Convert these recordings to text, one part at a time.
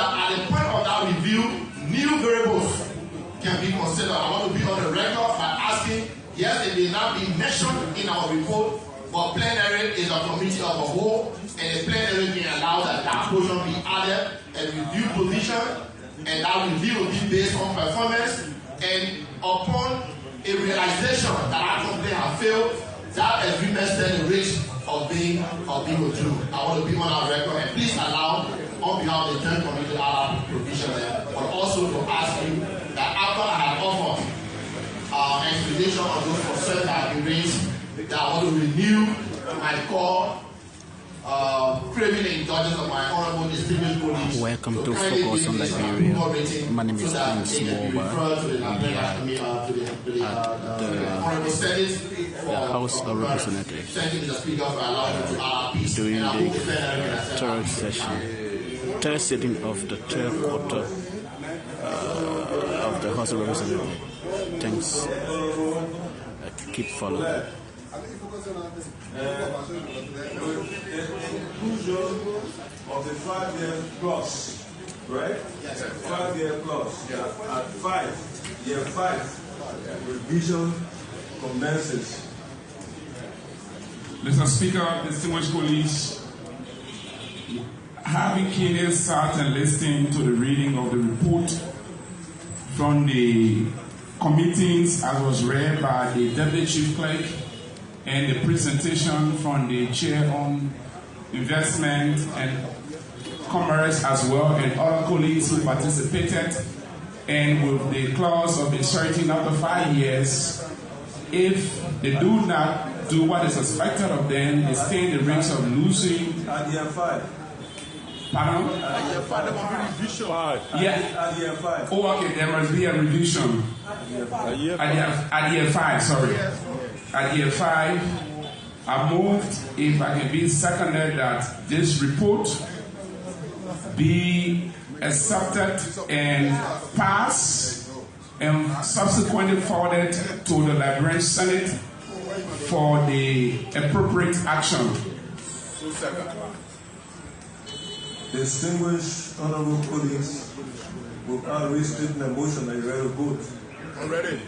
that at the point of that review, new variables can be considered. I want to be on the record by asking, yes, it may not be mentioned in our report, but plenary is a committee of a whole, and the plenary can allow that portion be added and review position, and that review will be based on performance, and upon a realization that our company has failed, that agreement stands the risk of being withdrawn. I want to be on our record, and please allow, on behalf of the joint committee, our provision there, but also to ask you that after I have offered explanation of those concerns that have been raised, that I want to renew my call, craving the indulgence of my honorable distinguished colleagues. Welcome to Focus on Liberia. My name is Prince Moba. We are at the House of Representatives during the third sitting of the third quarter of the House of Representatives. Thanks. Keep following. Conclusion of the 5-year plus, right? Yes, 5-year plus. Yeah. At year 5, revision commences. Mr. Speaker, distinguished colleagues, having keenly sat and listened to the reading of the report from the committees as was read by the Deputy Chief Clerk, and the presentation from the Chair on Investment and Commerce as well, and other colleagues who participated, and with the clause of inserting after 5 years, if they do not do what is expected of them, they stand the risk of losing. At year 5. Pardon? At year 5, there must be revision. Yeah. At year 5. Oh, okay, there must be a revision. At year 5, sorry. At year 5, I moved, if I can be seconded, that this report be accepted and passed and subsequently forwarded to the Liberian Senate for the appropriate action. Distinguished honorable colleagues, we are restating the motion that you read a vote. Already.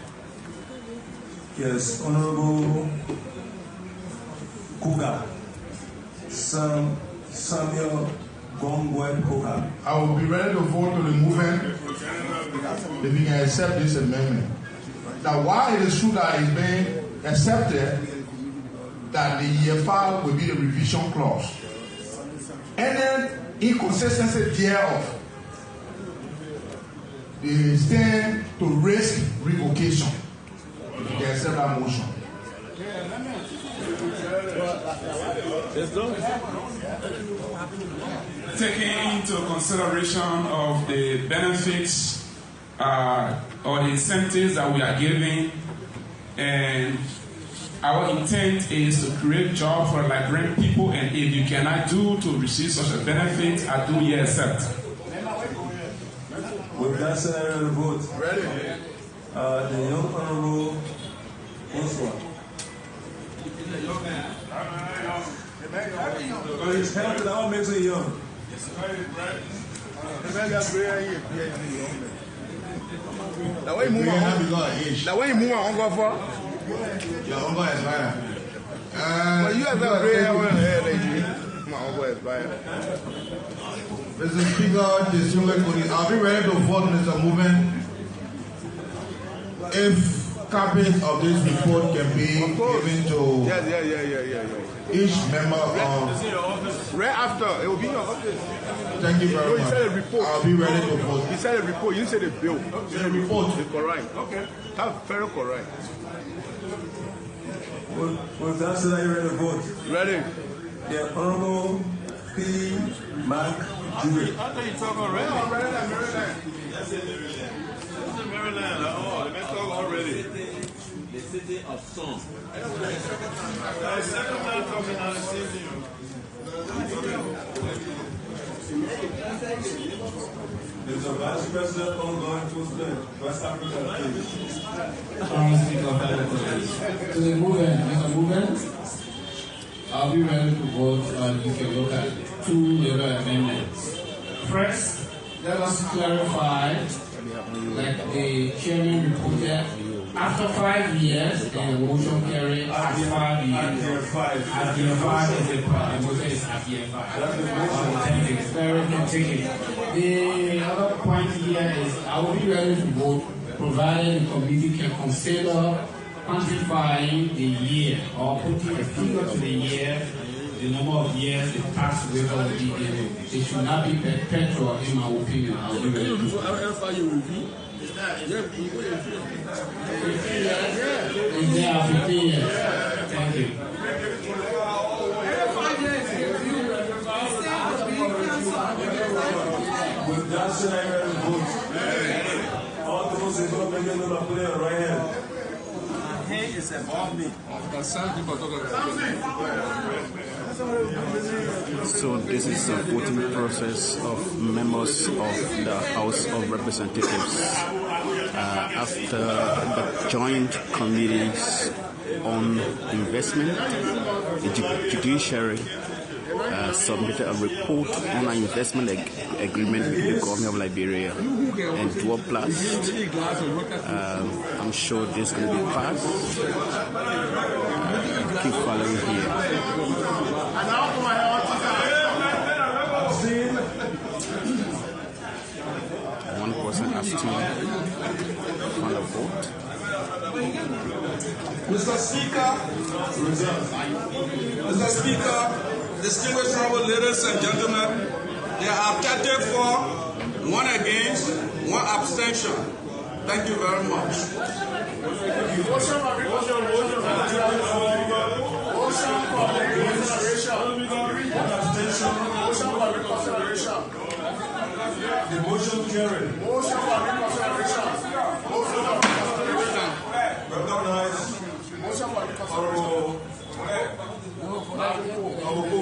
Yes, Honorable Kuga, Samuel Gongwe Kuga. I will be ready to vote to remove it if we can accept this amendment. Now, while it is true that it's being accepted, that the year 5 will be the revision clause, and then inconsistency thereof, they stand to risk revocation. You can accept that motion. Taking into consideration of the benefits or the incentives that we are giving, and our intent is to create jobs for Liberian people, and if you cannot do to receive such a benefit, I do here accept. With that said, the vote. Ready. The young honorable Oswald. But he's healthy, that what makes him young. Now when you move on, go for. Your uncle is fine. But you have that gray hair on your head, lady. My uncle is fine. Mr. Speaker, distinguished colleagues, I'll be ready to vote, Mr. Movement, if copies of this report can be given to each member of. Right after, it will be in your office. Thank you very much. You said a report. I'll be ready to vote. You said a report, you said a bill. The report. It's correct. Okay. That's very correct. With that said, are you ready to vote? Ready. The Honorable P. Mark Jewett. I thought you talk already. Maryland. Yes, Maryland. Oh, they talk already. The city of Son. Second time talking on the city. Mr. Vice President, ongoing to West Africa, please. To the movement, I'll be ready to vote, and you can look at 2 labor amendments. First, let us clarify, like the chairman reported, after 5 years, the motion carried after 5 years. After 5 is the motion is after 5. Thank you. Very good. Thank you. The other point here is I will be ready to vote provided the committee can consider quantifying the year or putting a figure to the year, the number of years the tax waiver will be given. It should not be perpetual, in my opinion. I will be ready to vote. And there are 15 years. Thank you. With that scenario and vote, all those in favor, make it up, put your right hand. My hand is above me. So this is the voting process of members of the House of Representatives after the joint committees on investment, the judiciary submitted a report on an investment agreement with the government of Liberia and Dual Plus. I'm sure this is going to be passed. Keep following here. One person abstained on the vote. Mr. Speaker, distinguished honorable ladies and gentlemen, there are 30 for, 1 against, 1 abstention. Thank you very much. The motion carried. Recognize Honorable Abuko.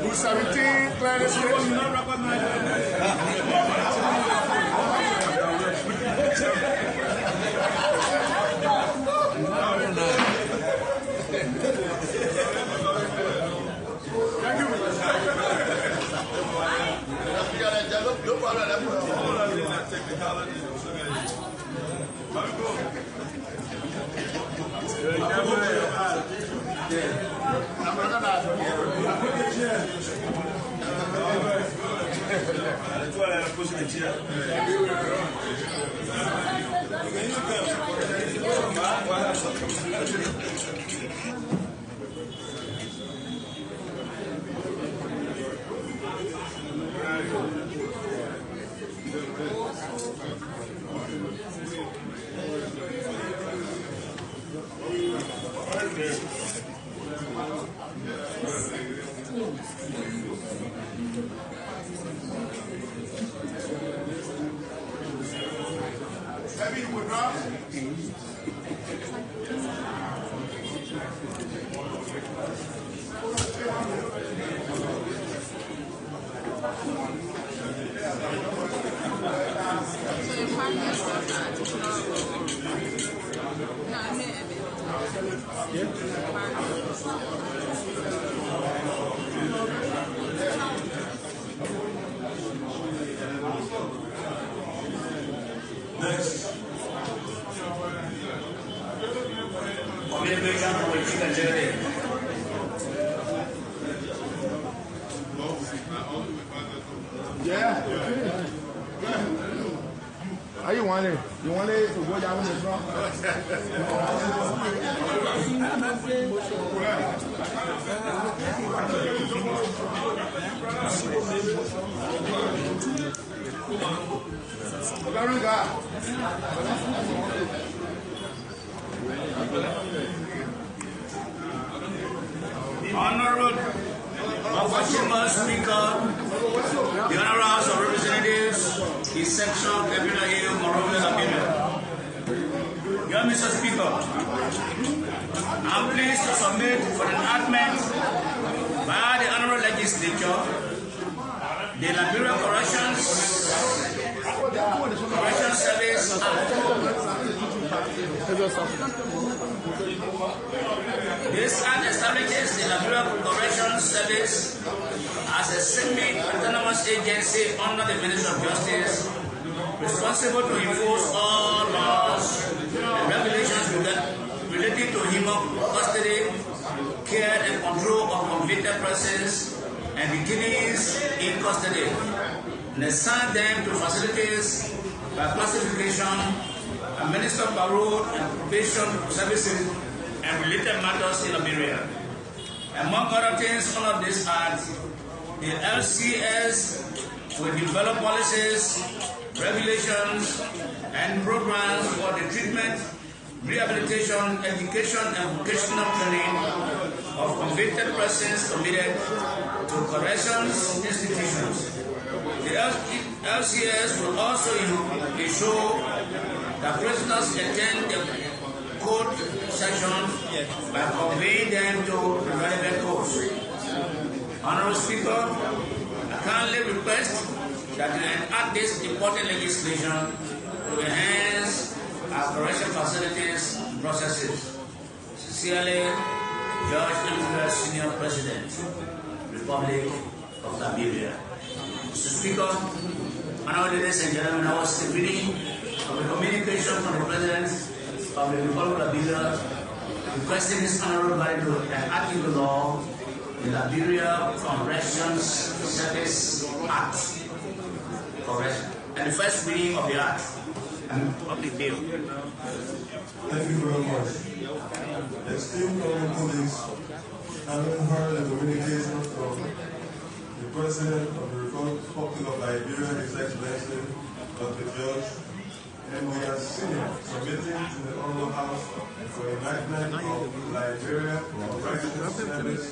Rule 17, clearly stated. Next. Yeah. How you want it? You want it to go down in the front? Honorable Speaker, the Honorable House of Representatives, His Section Capital Hill, Monrovia, Liberia. Dear Mr. Speaker, I'm pleased to submit for enactment by the Honorable Legislature the Liberia Corrections Service Act This act establishes the Liberia Corrections Service as a semi-autonomous agency under the Ministry of Justice, responsible to enforce all laws and regulations relating to human custody, care and control of convicted persons and detainees in custody, and assign them to facilities by classification, administer parole and probation services and related matters in Liberia. Among other things under this act, the LCS will develop policies, regulations, and programs for the treatment, rehabilitation, education, and vocational training of convicted persons committed to corrections institutions. The LCS will also ensure that prisoners attend the court session by conveying them to the relevant courts. Honorable Speaker, I kindly request that you enact this important legislation to enhance our correction facilities and processes. Sincerely, George M. Senior President, Republic of Liberia. Mr. Speaker, honorable ladies and gentlemen, I was reading of a communication from the President of the Republic of Liberia requesting this honorable body to enact into law the Liberia Corrections Service Act. Correction. And the first reading of the act and public bill. Thank you very much. Esteemed honorable colleagues, having heard the communication from the President of the Republic of Liberia, His Excellency Dr. George M. Senior, submitting to the Honorable House for enactment of Liberia Corrections Service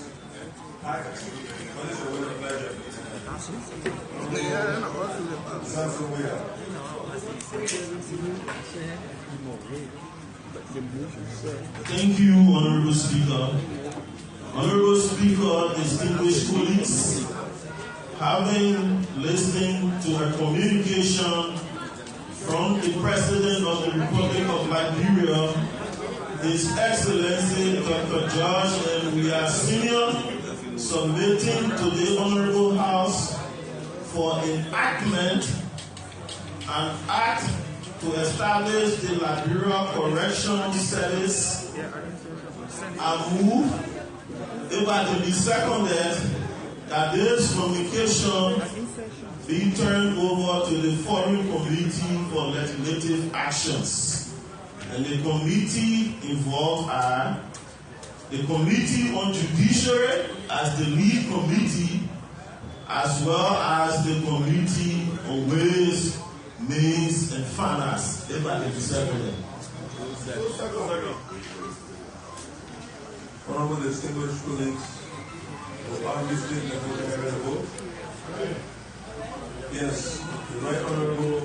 Act. What is the word of pleasure? Thank you, Honorable Speaker. Honorable Speaker, distinguished colleagues, having listened to a communication from the President of the Republic of Liberia, His Excellency Dr. George M. Senior, submitting to the Honorable House for enactment an act to establish the Liberia Correctional Service, I move, if I to be seconded, that this communication be turned over to the Foreign Committee for Legislative Actions. And the committee involved are the Committee on Judiciary as the lead committee, as well as the Committee on Ways, Means, and Finance. If I can be seconded. Honorable distinguished colleagues, will obviously never vote. Yes, the Right Honorable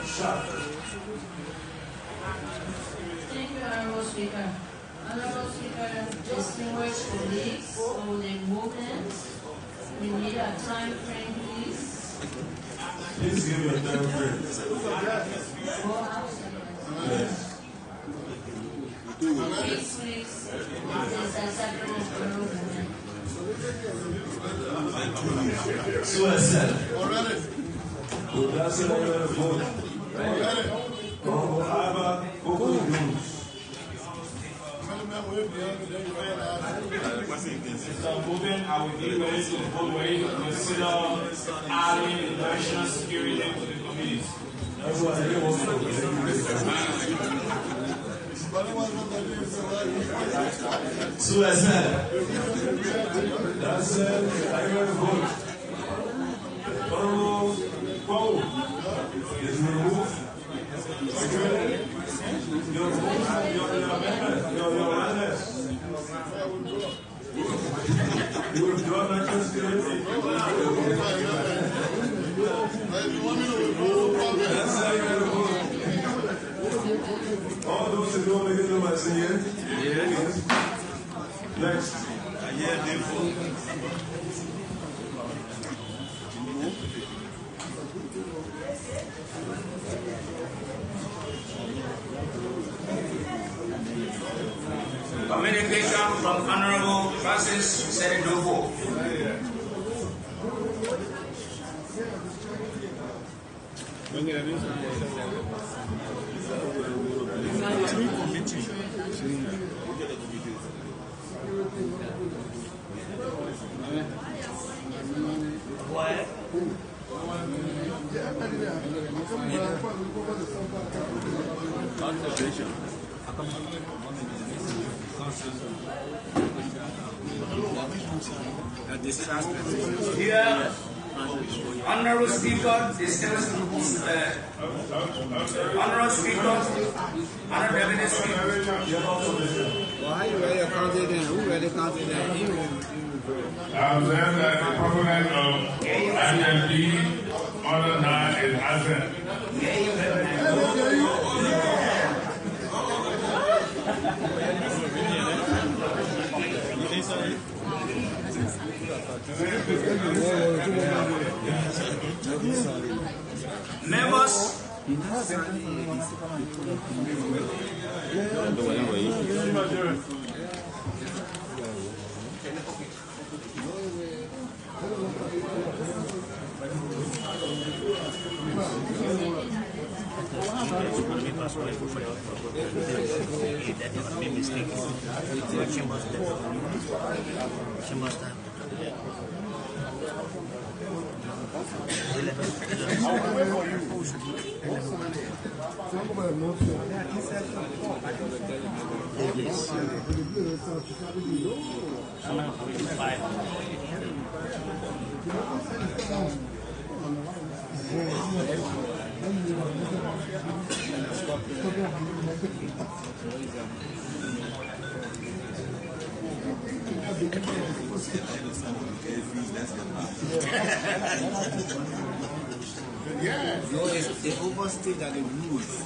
Sharp. Thank you, Honorable Speaker. Honorable Speaker, distinguished colleagues, holding movements, we need a time frame, please. Please give me a time frame. 4 hours. Yes. 6 weeks is acceptable for movement. So I said. With that said, I'm going to vote. Honorable Iva Okoye-Jones. So moving, I will be ready to vote ready to consider adding the national security to the committees. That's what I do also. So I said. That said, I'm going to vote. Honorable Poe is removed. Security. Your amendment, your amendment. You withdraw national security. That's how you're going to vote. All those who don't make it to my senior. Yes. Next. communication from Honorable Francis Seredogo. Here, Honorable Speaker, Honorable Speaker, Honorable Deputy Speaker. Why you ready to count it in? Who ready to count it in? I observe that the proponent of item D, order 9 is absent. Members, No, they overstayed at the rules.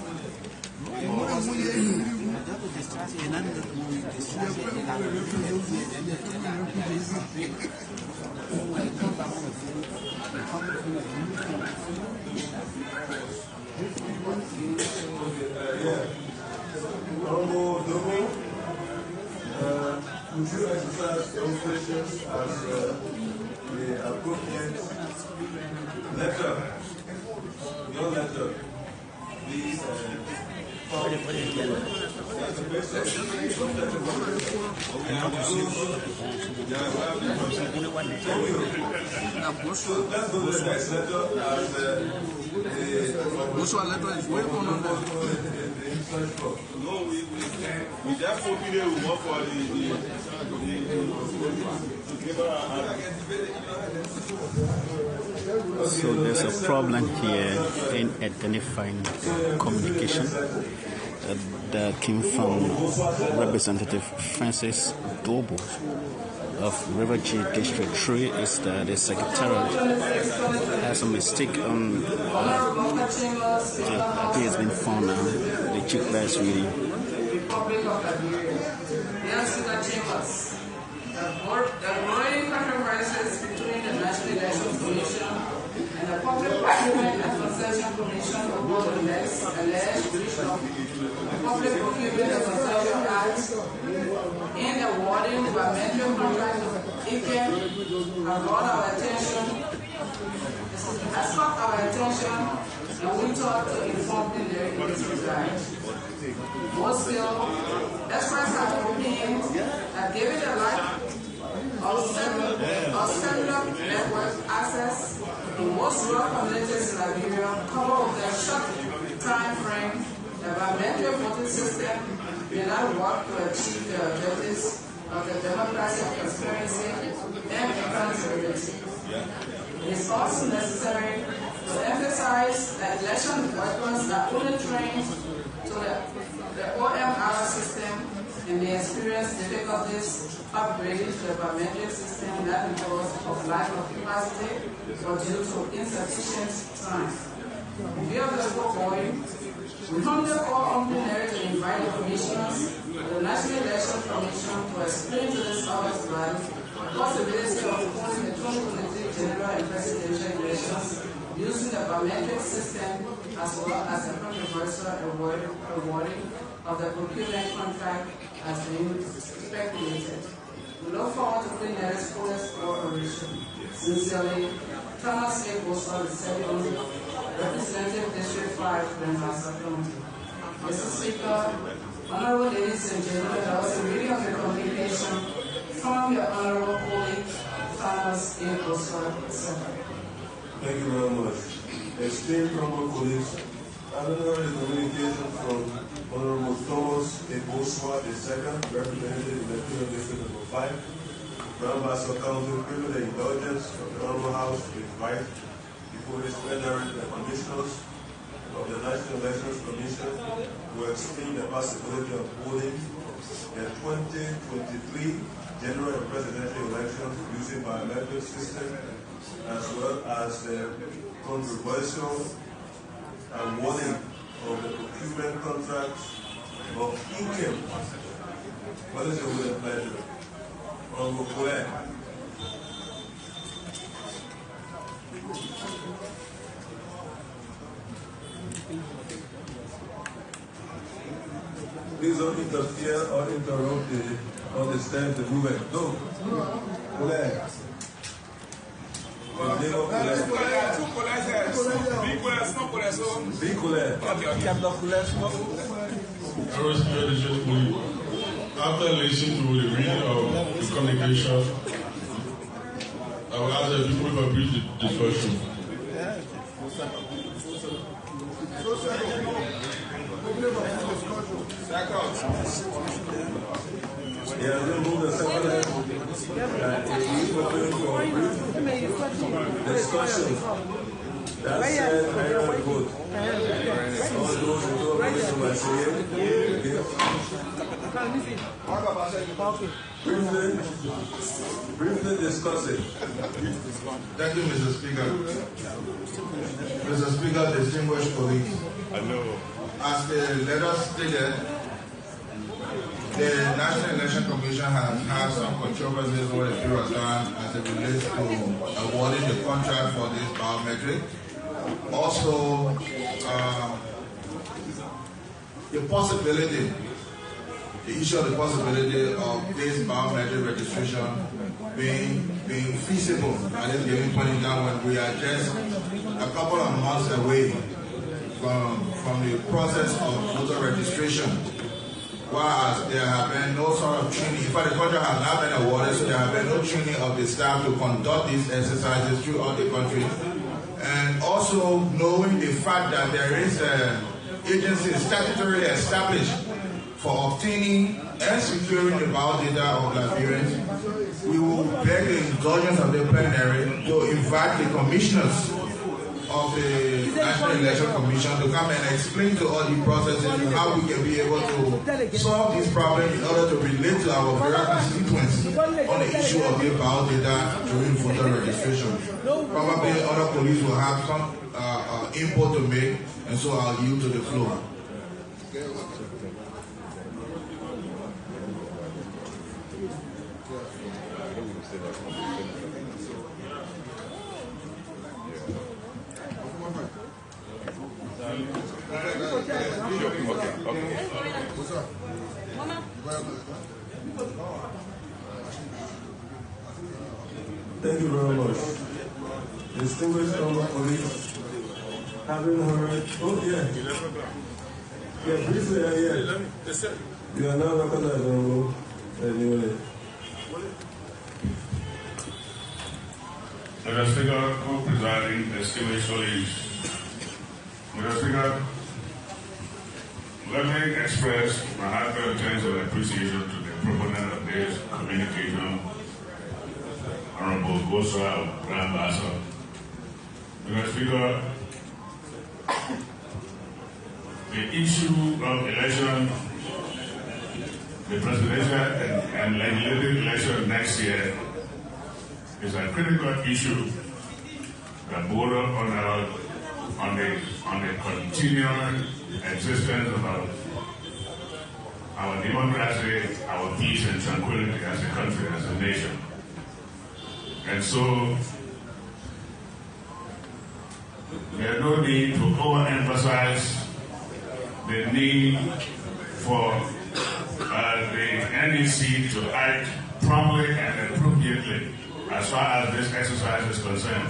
Would you exercise your patience as the appropriate letter? Your letter, please. Let's go to the next letter as Which one letter is waiting on that? No, we just hope they will work for So there's a problem here in identifying communication that came from Representative Francis Dobo of River G District 3 is that the Secretariat has a mistake on I think it's been found now. The chief is reading. Republic of Liberia. Yes, to the chambers. The growing controversies between the National Election Commission and the Public Procurement and Concession Commission over the alleged breach of the Public Procurement and Concession Act in awarding the environmental contract of ICAM have brought our attention. Has caught our attention, and we thought to inform the lyric in this regard. More still, express our opinion that given the lack of cellular network access in most rural communities in Liberia, coupled with a short time frame, the environmental voting system may not work to achieve the objectives of the democratic transparency and accountability. It is also necessary to emphasize that election workers are only trained to the OMR system and may experience difficulties upgrading to the biometric system that because of lack of capacity or due to insufficient time. In view of the foregoing, we humbly call on plenary to invite the commissioners of the National Election Commission to explain to this August body the possibility of holding the 2023 general and presidential elections using the biometric system as well as the controversial awarding of the procurement contract as being speculated. We look forward to plenary fullest cooperation. Sincerely, Thomas A. Boswell II, Representative District 5, Lancaster County. Mr. Speaker, honorable ladies and gentlemen, that was a reading of the communication from your honorable colleague, Thomas A. Boswell II. Thank you very much. Esteemed honorable colleagues, having heard the communication from Honorable Thomas A. Boswell II, representative in the Imperial District No. 5, Lancaster County, privilege the indulgence of the Honorable House to invite before this plenary the commissioners of the National Elections Commission to explain the possibility of holding the 2023 general and presidential elections using biometric system, as well as the controversial awarding of the procurement contracts of INCAM. What is your will and pleasure? Honorable Claire. Please don't interfere or interrupt or disturb the movement. No. Claire. After listening to the reading of the communication, I will ask the people for a brief discussion. Yeah, they move the second discussion. That said, I have a vote. All those who don't listen to my saying, briefly discuss it. Thank you, Mr. Speaker. Mr. Speaker, distinguished colleagues. As the letter stated, the National Election Commission has had some controversies over a period of time as it relates to awarding the contract for this biometric. Also, the issue of the possibility of this biometric registration being feasible at this given point in time when we are just a couple of months away from the process of voter registration. Whereas there have been no sort of training, in fact the contract has not been awarded, so there have been no training of the staff to conduct these exercises throughout the country. And also knowing the fact that there is an agency statutorily established for obtaining and securing the biodata of Liberians, we will beg the indulgence of the plenary to invite the commissioners of the National Election Commission to come and explain to all the processes and how we can be able to solve this problem in order to relate to our various constituents on the issue of the biodata during voter registration. Probably other colleagues will have some input to make, and so I'll yield to the floor. Thank you very much. Distinguished colleagues, having heard, briefly, you are now recognized, Honorable anyway. Mr. Speaker, co-presiding distinguished colleagues. Mr. Speaker, let me express my heartfelt thanks and appreciation to the proponent of this communication, Honorable Boswell Lancaster. Mr. Speaker, the issue of election, the presidential and legislative election next year is a critical issue that borders on the continuing existence of our democracy, our peace and tranquility as a country, as a nation. And so, there's no need to overemphasize the need for the NEC to act promptly and appropriately as far as this exercise is concerned.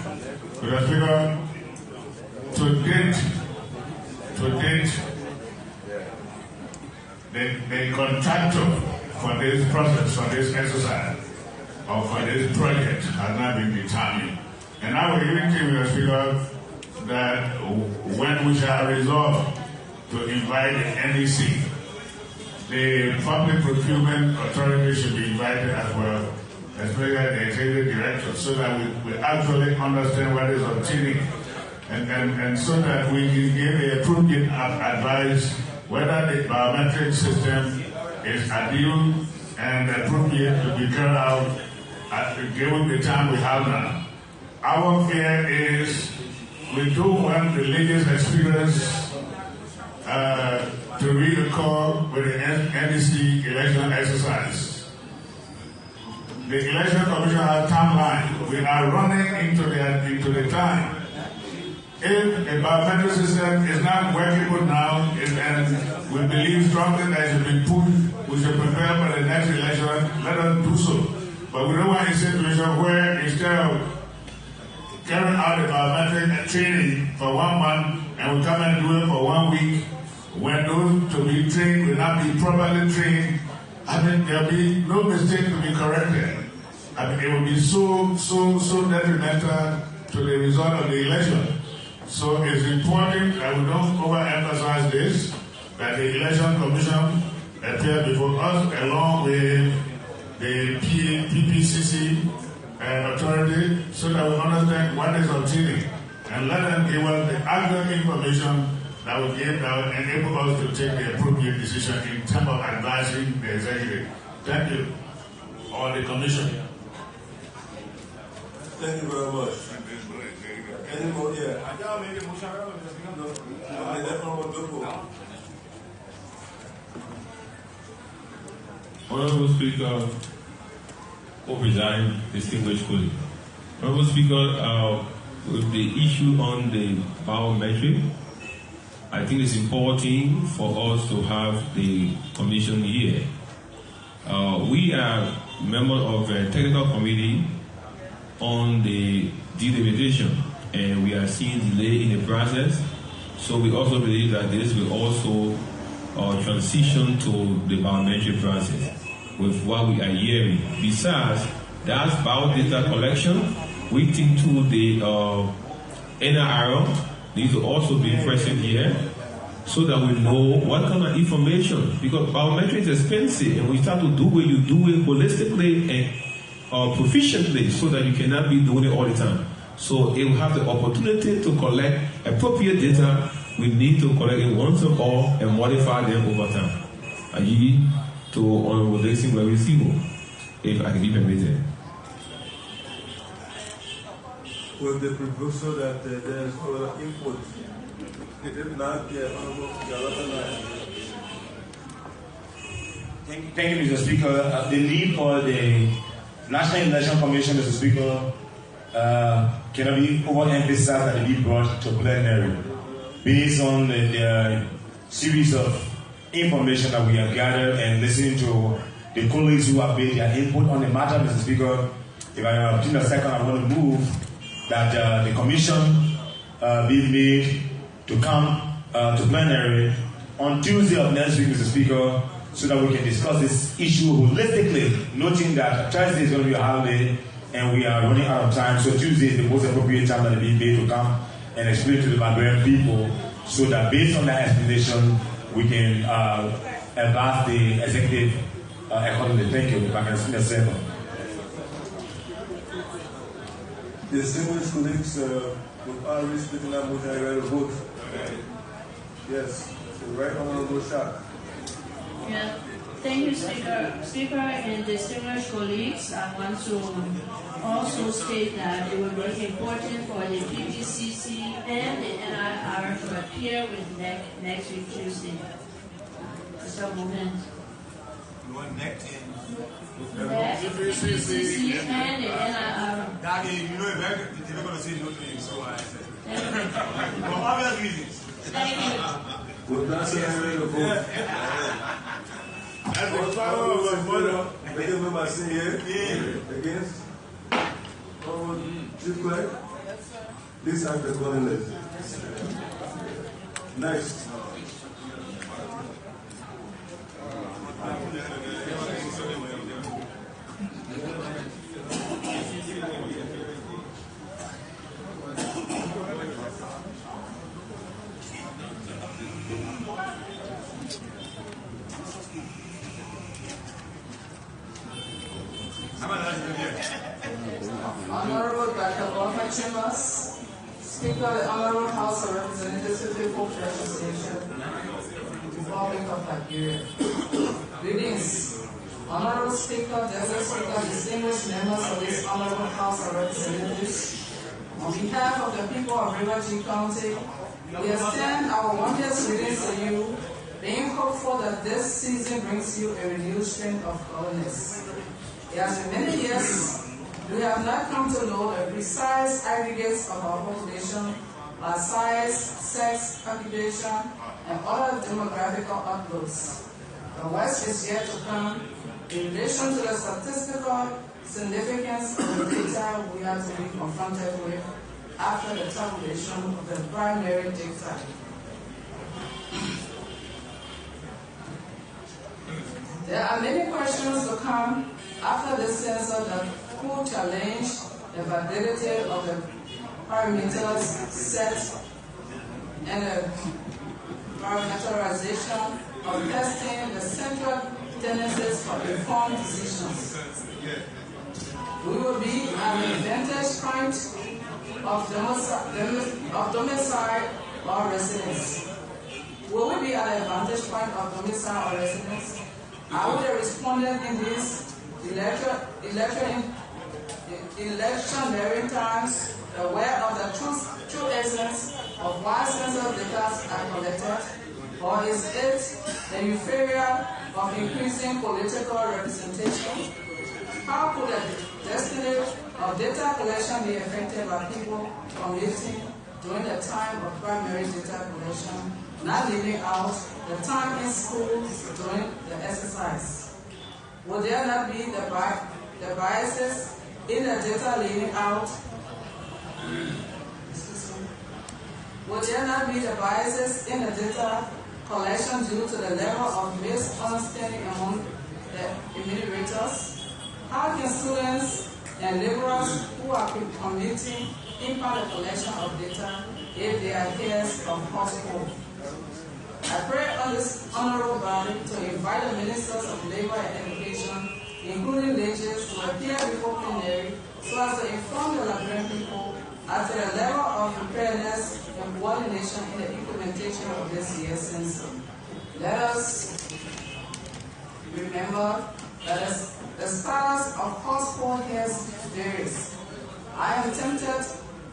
Because to date, the contractor for this process, for this exercise, or for this project has not been determined. And I will even tell you, Speaker, that when we shall resolve to invite the NEC, the Public Procurement Authority should be invited as well, especially the Executive Director, so that we actually understand what is obtaining, and so that we can give the appropriate advice whether the biometric system is ideal and appropriate to be carried out given the time we have now. Our fear is we don't want religious experience to reoccur with the NEC election exercise. The Election Commission has timeline. We are running into the time. If a biometric system is not workable now, and we believe strongly that it should be put, we should prepare for the next election, let us do so. But we don't want a situation where instead of carrying out the biometric training for 1 month and we come and do it for 1 week, when those to be trained will not be properly trained, I mean, there'll be no mistake to be corrected. I mean, it will be so detrimental to the result of the election. So it's important that we don't overemphasize this, that the Election Commission appear before us along with the PPCC authority so that we understand what is obtaining and let them give us the accurate information that will enable us to take the appropriate decision in terms of advising the executive. Thank you. Or the commission. Thank you very much. Any more? Yeah. Honorable Speaker, President, distinguished colleagues. Honorable Speaker, with the issue on the biometric, I think it's important for us to have the commission here. We are members of a technical committee on the delimitation, and we are seeing delay in the process. So we also believe that this will also transition to the biometric process with what we are hearing. Besides, that's biodata collection. We think to the NIR needs to also be present here so that we know what kind of information, because biometrics is expensive, and we start to do it, you do it holistically and proficiently so that you cannot be doing it all the time. So it will have the opportunity to collect appropriate data. We need to collect it once and all and modify them over time. I yield to Honorable Dixon Receiver, if I can be permitted. With the proposal that there is no input, if not, Thank you, Mr. Speaker. The need for the National Election Commission, Mr. Speaker, cannot be overemphasized and be brought to plenary based on the series of information that we have gathered and listening to the colleagues who have made their input on the matter, Mr. Speaker. If I have a second, I want to move that the commission be made to come to plenary on Tuesday of next week, Mr. Speaker, so that we can discuss this issue holistically, noting that Thursday is going to be a holiday and we are running out of time. So Tuesday is the most appropriate time that be made to come and explain to the Liberian people, so that based on that explanation, we can advance the executive accordingly. Thank you. If I can speak a second. Distinguished colleagues, with all respect in that motion, I will vote. Yes, so right honorable shot. Yeah. Thank you, Speaker. Speaker and distinguished colleagues, I want to also state that it will be important for the PPCC and the NIR to appear with next week Tuesday. So movement. You want next in? PPCC and the NIR. Daddy, you know, if they're going to say no to you, so I said. For obvious reasons. Thank you. With that said, I'm ready to vote. Make a member say here. Against? Chief Clerk? Please have the calling list. Next. Honorable Dr. Walker Chambers, Speaker of the Honorable House of Representatives of the People's Association, Republic of Liberia. Greetings, Honorable Speaker, Deputy Speaker, distinguished members of this Honorable House of Representatives. On behalf of the people of Liberia County, we extend our warmest greetings to you, being hopeful that this season brings you a renewed strength of godliness. It has been many years we have not come to know the precise aggregates of our population by size, sex, occupation, and other demographical outlooks. The West is yet to come in relation to the statistical significance of the data we have to be confronted with after the tabulation of the primary data. There are many questions to come after this census that could challenge the validity of the parameters set and the parameterization of testing the central tendencies for informed decisions. We will be at the vantage point of domicile or residence. Will we be at the vantage point of domicile or residence? Are we the respondent in this electioneering times aware of the true essence of why census data are collected, or is it the euphoria of increasing political representation? How could the destiny of data collection be affected by people commuting during the time of primary data collection, not leaving out the time in schools during the exercise? Would there not be the biases in the data leaving out? Would there not be the biases in the data collection due to the level of misunderstanding among the enumerators? How can students and laborers who are commuting impact the collection of data if they are peers from household? I pray on this honorable body to invite the ministers of labor and education, including legislators, to appear before plenary so as to inform the Liberian people as to the level of preparedness and coordination in the implementation of this year's census. Let us remember that the status of household health varies. I am tempted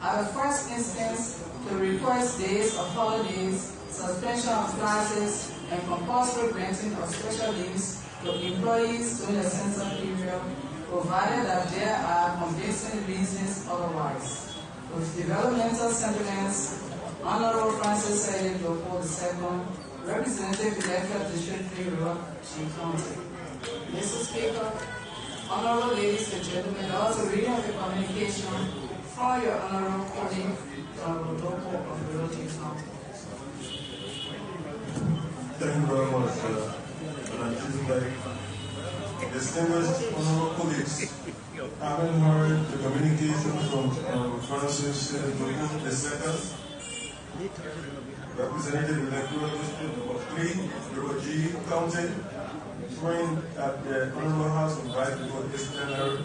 at the first instance to request days of holidays, suspension of classes, and compulsory granting of special leaves to employees during the census period, provided that there are convincing reasons otherwise. With developmental sentiments, Honorable Francis Saidi Doko II, Representative Elected District 3 River, County. Mr. Speaker, Honorable ladies and gentlemen, also reading of the communication from your Honorable colleague, Honorable Doko of River County. Thank you very much, Madam Chief Clerk. Distinguished honorable colleagues, having heard the communication from Francis II, Representative Electoral District number 3, River G County, praying that the Honorable House invite before this plenary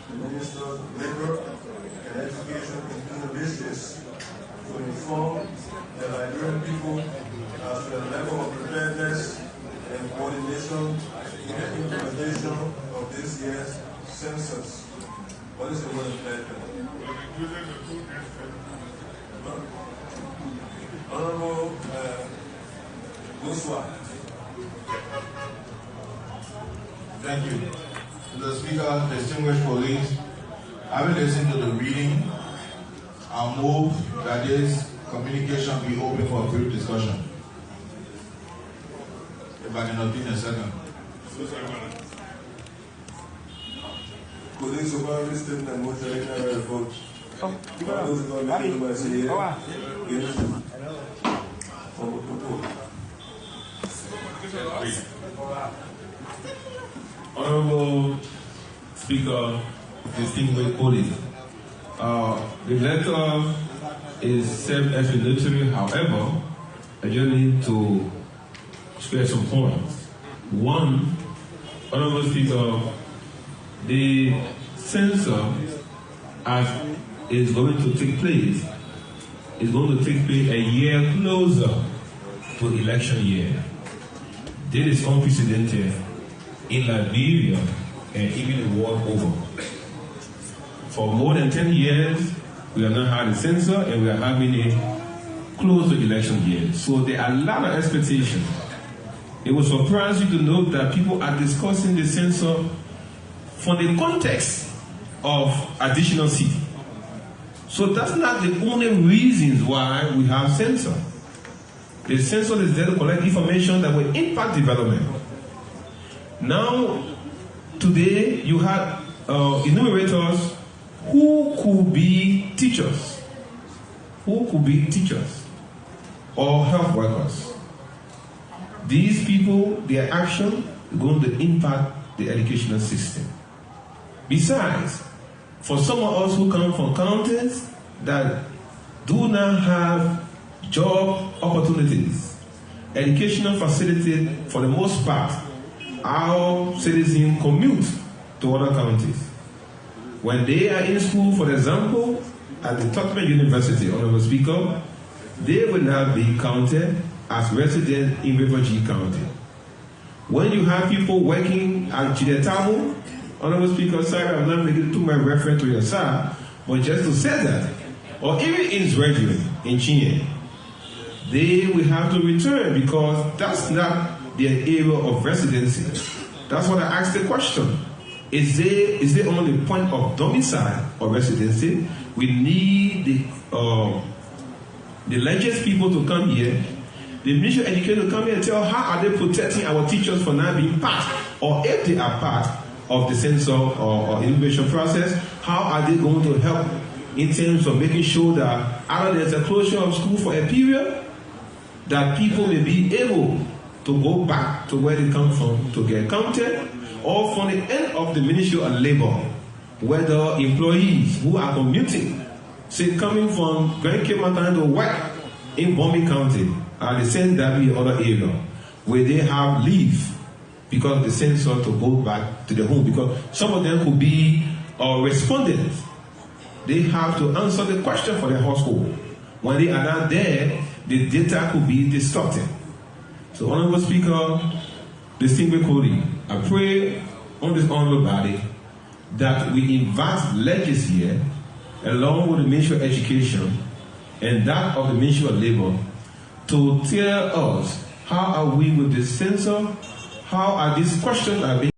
the Minister of Labor and Education in the business to inform the Liberian people as to the level of preparedness and coordination in the implementation of this year's census. What is the word of that? Honorable Goswa. Thank you. Mr. Speaker, distinguished colleagues, having listened to the reading I'll move that this communication be open for a brief discussion. If I can obtain a second. Colleagues, over this statement, motion in our vote. Honorable Speaker, distinguished colleagues, the letter is self-explanatory. However, I just need to stress some points. One, Honorable Speaker, the census as is going to take place is going to take place a year closer to election year. This is unprecedented in Liberia and even the world over. For more than 10 years, we have not had a census and we are having a close to election year. So there are a lot of expectations. It will surprise you to note that people are discussing the census from the context of additional seats. So that's not the only reasons why we have census. The census is there to collect information that will impact development. Now, today you have enumerators who could be teachers, or health workers. These people, their action is going to impact the educational system. Besides, for some of us who come from counties that do not have job opportunities, educational facilities, for the most part, our citizens commute to other counties. When they are in school, for example, at the Tottenham University, Honorable Speaker, they will not be counted as residents in River G County. When you have people working at Chidetamu, Honorable Speaker, sorry, I'm not making too much reference to your side, but just to say that, or even in Zredjue, in Chinye, they will have to return because that's not their area of residency. That's what I asked the question. Is there only the point of domicile or residency? We need the largest people to come here, the Ministry of Education to come here and tell how are they protecting our teachers from not being part, or if they are part of the census or innovation process, how are they going to help in terms of making sure that either there's a closure of school for a period, that people may be able to go back to where they come from to get counted, or from the end of the Ministry of Labor, whether employees who are commuting, say coming from Grand Cape Mountain to work in Bombay County, are the same that be other area, where they have leave because of the census to go back to their home, because some of them could be respondents. They have to answer the question for their household. When they are not there, the data could be distorted. So, Honorable Speaker, distinguished colleagues, I pray on this honorable body that we invite legislature, along with the Ministry of Education and that of the Ministry of Labor, to tell us how are we with this census, how are these questions are being